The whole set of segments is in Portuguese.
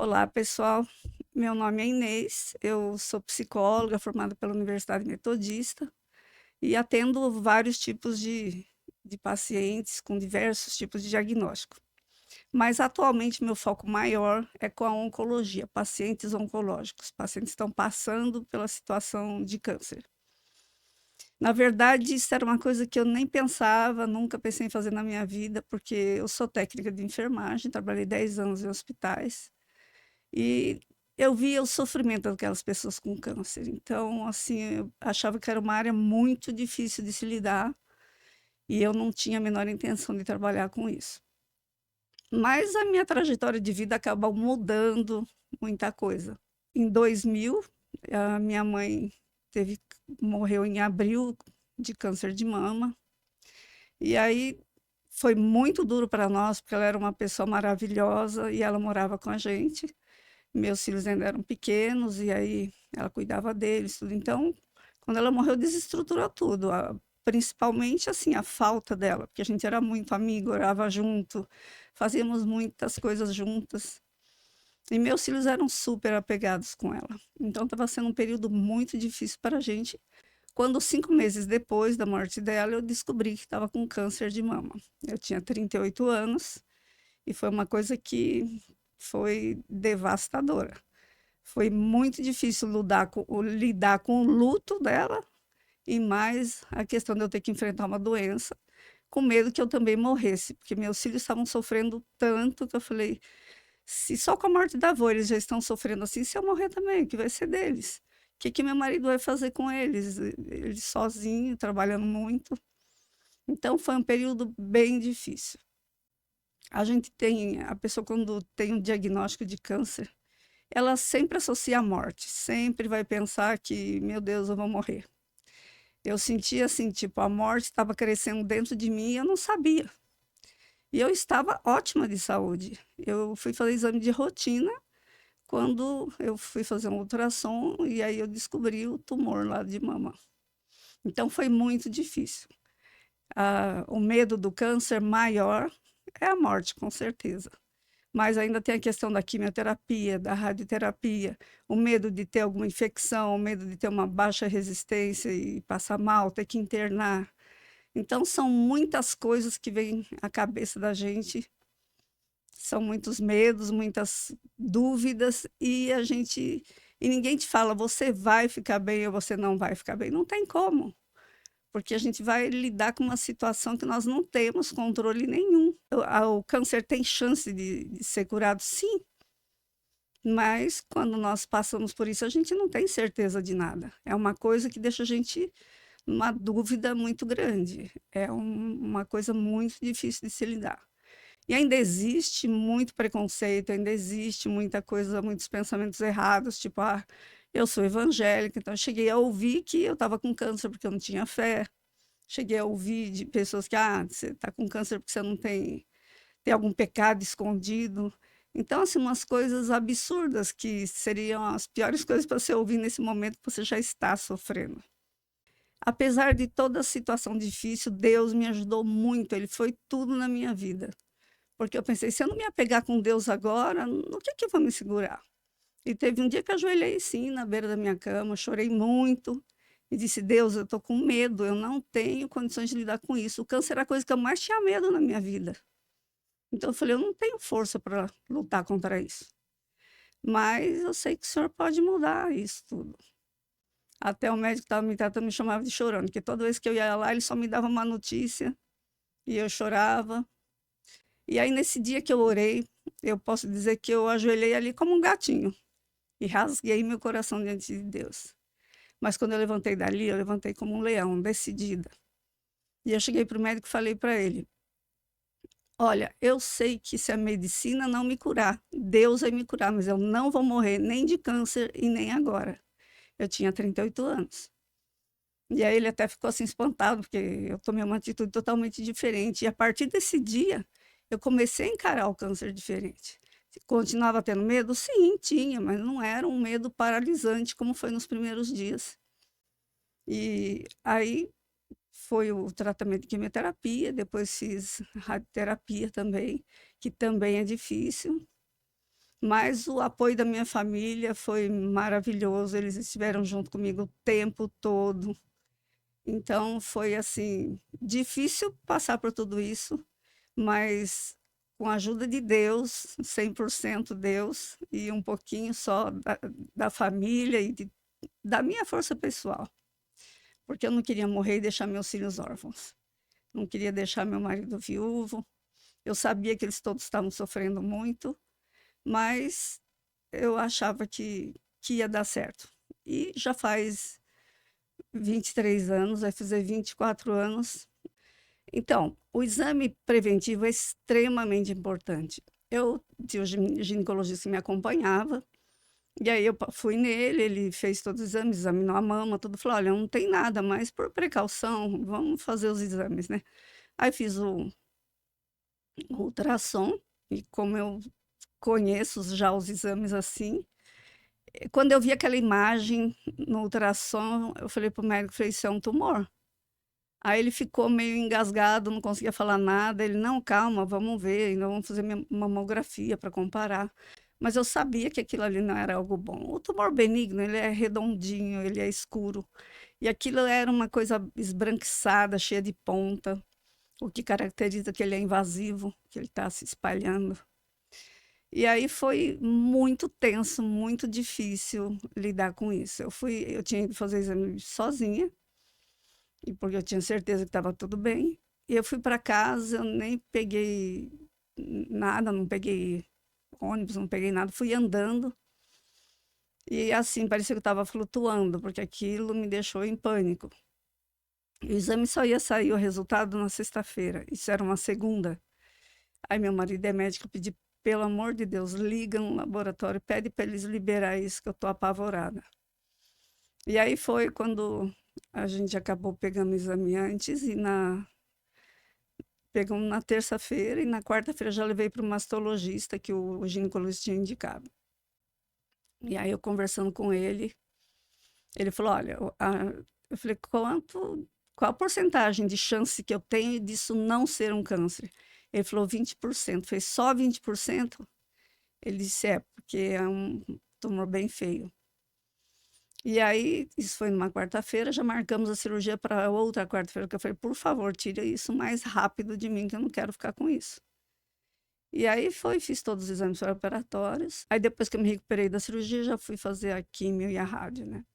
Olá, pessoal. Meu nome é Inês, eu sou psicóloga formada pela Universidade Metodista e atendo vários tipos de pacientes com diversos tipos de diagnóstico. Mas atualmente meu foco maior é com a oncologia, pacientes oncológicos, pacientes que estão passando pela situação de câncer. Na verdade, isso era uma coisa que eu nem pensava, nunca pensei em fazer na minha vida, porque eu sou técnica de enfermagem, trabalhei 10 anos em hospitais. E eu via o sofrimento daquelas pessoas com câncer. Então, assim, eu achava que era uma área muito difícil de se lidar e eu não tinha a menor intenção de trabalhar com isso. Mas a minha trajetória de vida acabou mudando muita coisa. Em 2000, a minha mãe teve, morreu em abril de câncer de mama. E aí foi muito duro para nós, porque ela era uma pessoa maravilhosa e ela morava com a gente. Meus filhos ainda eram pequenos e aí ela cuidava deles, tudo. Então, quando ela morreu, desestruturou tudo, principalmente assim a falta dela, porque a gente era muito amigo, orava junto, fazíamos muitas coisas juntas. E meus filhos eram super apegados com ela. Então, estava sendo um período muito difícil para a gente. Quando 5 meses depois da morte dela, eu descobri que estava com câncer de mama. Eu tinha 38 anos e foi uma coisa que foi devastadora. Foi muito difícil lidar com o luto dela e mais a questão de eu ter que enfrentar uma doença, com medo que eu também morresse, porque meus filhos estavam sofrendo tanto que eu falei: se só com a morte da avó eles já estão sofrendo assim, se eu morrer também, o que vai ser deles? O que meu marido vai fazer com eles? Ele sozinho, trabalhando muito. Então foi um período bem difícil. A pessoa quando tem um diagnóstico de câncer, ela sempre associa a morte, sempre vai pensar que, meu Deus, eu vou morrer. Eu sentia assim, tipo, a morte estava crescendo dentro de mim e eu não sabia. E eu estava ótima de saúde. Eu fui fazer exame de rotina quando eu fui fazer um ultrassom e aí eu descobri o tumor lá de mama. Então foi muito difícil. O medo do câncer maior é a morte, com certeza. Mas ainda tem a questão da quimioterapia, da radioterapia, o medo de ter alguma infecção, o medo de ter uma baixa resistência e passar mal, ter que internar. Então, são muitas coisas que vêm à cabeça da gente, são muitos medos, muitas dúvidas, e ninguém te fala, você vai ficar bem ou você não vai ficar bem. Não tem como, porque a gente vai lidar com uma situação que nós não temos controle nenhum. O câncer tem chance de ser curado, sim, mas quando nós passamos por isso, a gente não tem certeza de nada. É uma coisa que deixa a gente numa dúvida muito grande. Uma coisa muito difícil de se lidar. E ainda existe muito preconceito, ainda existe muita coisa, muitos pensamentos errados, tipo, eu sou evangélica, então eu cheguei a ouvir que eu estava com câncer porque eu não tinha fé. Cheguei a ouvir de pessoas que, você está com câncer porque você não tem algum pecado escondido. Então, assim, umas coisas absurdas que seriam as piores coisas para você ouvir nesse momento que você já está sofrendo. Apesar de toda a situação difícil, Deus me ajudou muito, ele foi tudo na minha vida. Porque eu pensei, se eu não me apegar com Deus agora, no que eu vou me segurar? E teve um dia que eu ajoelhei sim na beira da minha cama, chorei muito e disse: Deus, eu estou com medo, eu não tenho condições de lidar com isso. O câncer era a coisa que eu mais tinha medo na minha vida. Então eu falei: eu não tenho força para lutar contra isso. Mas eu sei que o senhor pode mudar isso tudo. Até o médico que estava me tratando me chamava de chorando, porque toda vez que eu ia lá, ele só me dava uma notícia e eu chorava. E aí, nesse dia que eu orei, eu posso dizer que eu ajoelhei ali como um gatinho e rasguei meu coração diante de Deus. Mas quando eu levantei dali, eu levantei como um leão, decidida. E eu cheguei para o médico e falei para ele: olha, eu sei que se a medicina não me curar, Deus vai me curar, mas eu não vou morrer nem de câncer e nem agora. Eu tinha 38 anos. E aí ele até ficou assim espantado, porque eu tomei uma atitude totalmente diferente. E a partir desse dia, eu comecei a encarar o câncer diferente. Continuava tendo medo? Sim, tinha, mas não era um medo paralisante como foi nos primeiros dias. E aí foi o tratamento de quimioterapia, depois fiz radioterapia também, que também é difícil. Mas o apoio da minha família foi maravilhoso, eles estiveram junto comigo o tempo todo. Então foi, assim, difícil passar por tudo isso, mas com a ajuda de Deus, 100% Deus, e um pouquinho só da família e da minha força pessoal, porque eu não queria morrer e deixar meus filhos órfãos. Não queria deixar meu marido viúvo. Eu sabia que eles todos estavam sofrendo muito, mas eu achava que ia dar certo. E já faz 23 anos, vai fazer 24 anos. Então, o exame preventivo é extremamente importante. Eu tinha um ginecologista que me acompanhava, e aí eu fui nele, ele fez todos os exames, examinou a mama, tudo, falou: olha, não tem nada, mas por precaução, vamos fazer os exames, né? Aí fiz o ultrassom, e como eu conheço já os exames assim, quando eu vi aquela imagem no ultrassom, eu falei pro médico, falei, isso é um tumor. Aí ele ficou meio engasgado, não conseguia falar nada. Ele, não, calma, vamos ver, ainda vamos fazer mamografia para comparar. Mas eu sabia que aquilo ali não era algo bom. O tumor benigno, ele é redondinho, ele é escuro. E aquilo era uma coisa esbranquiçada, cheia de ponta, o que caracteriza que ele é invasivo, que ele está se espalhando. E aí foi muito tenso, muito difícil lidar com isso. Eu tinha ido fazer exame sozinha, e porque eu tinha certeza que estava tudo bem. E eu fui para casa, eu nem peguei nada, não peguei ônibus, não peguei nada, fui andando. E assim, parecia que eu estava flutuando, porque aquilo me deixou em pânico. E o exame só ia sair o resultado na sexta-feira, isso era uma segunda. Aí meu marido é médico, eu pedi, pelo amor de Deus, liga no laboratório, pede para eles liberar isso, que eu estou apavorada. E aí foi quando a gente acabou pegando o exame antes e pegamos na terça-feira e na quarta-feira já levei para o mastologista que o ginecologista tinha indicado. E aí eu conversando com ele falou, olha, eu falei, qual a porcentagem de chance que eu tenho disso não ser um câncer? Ele falou 20%. Fez só 20%? Ele disse, porque é um tumor bem feio. E aí, isso foi numa quarta-feira, já marcamos a cirurgia para outra quarta-feira, que eu falei, por favor, tira isso mais rápido de mim, que eu não quero ficar com isso. E aí fiz todos os exames pré-operatórios. Aí depois que eu me recuperei da cirurgia, já fui fazer a químio e a rádio, né?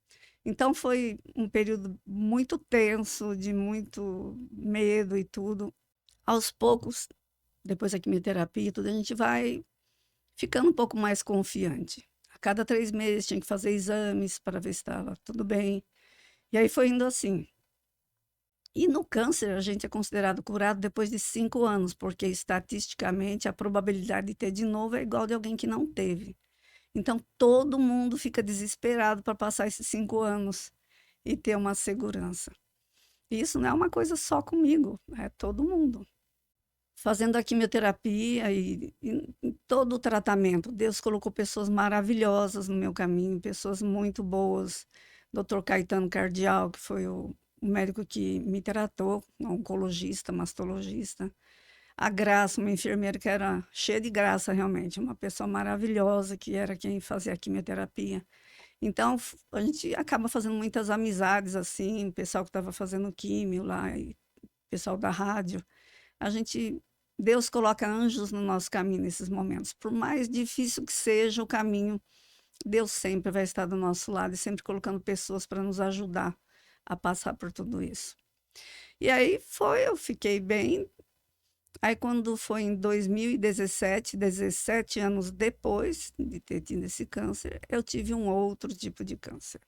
Então foi um período muito tenso, de muito medo e tudo. Aos poucos, depois da quimioterapia e tudo, a gente vai ficando um pouco mais confiante. A cada 3 meses tinha que fazer exames para ver se estava tudo bem. E aí foi indo assim. E no câncer, a gente é considerado curado depois de 5 anos, porque estatisticamente a probabilidade de ter de novo é igual de alguém que não teve. Então todo mundo fica desesperado para passar esses 5 anos e ter uma segurança. E isso não é uma coisa só comigo, é todo mundo. Fazendo a quimioterapia e todo o tratamento, Deus colocou pessoas maravilhosas no meu caminho, pessoas muito boas. Doutor Caetano Cardial, que foi o médico que me tratou, oncologista, mastologista. A Graça, uma enfermeira que era cheia de graça realmente, uma pessoa maravilhosa, que era quem fazia a quimioterapia. Então, a gente acaba fazendo muitas amizades, assim, pessoal que estava fazendo químio lá, e pessoal da rádio. A gente, Deus coloca anjos no nosso caminho nesses momentos. Por mais difícil que seja o caminho, Deus sempre vai estar do nosso lado e sempre colocando pessoas para nos ajudar a passar por tudo isso. E aí eu fiquei bem. Aí quando foi em 2017, 17 anos depois de ter tido esse câncer, eu tive um outro tipo de câncer.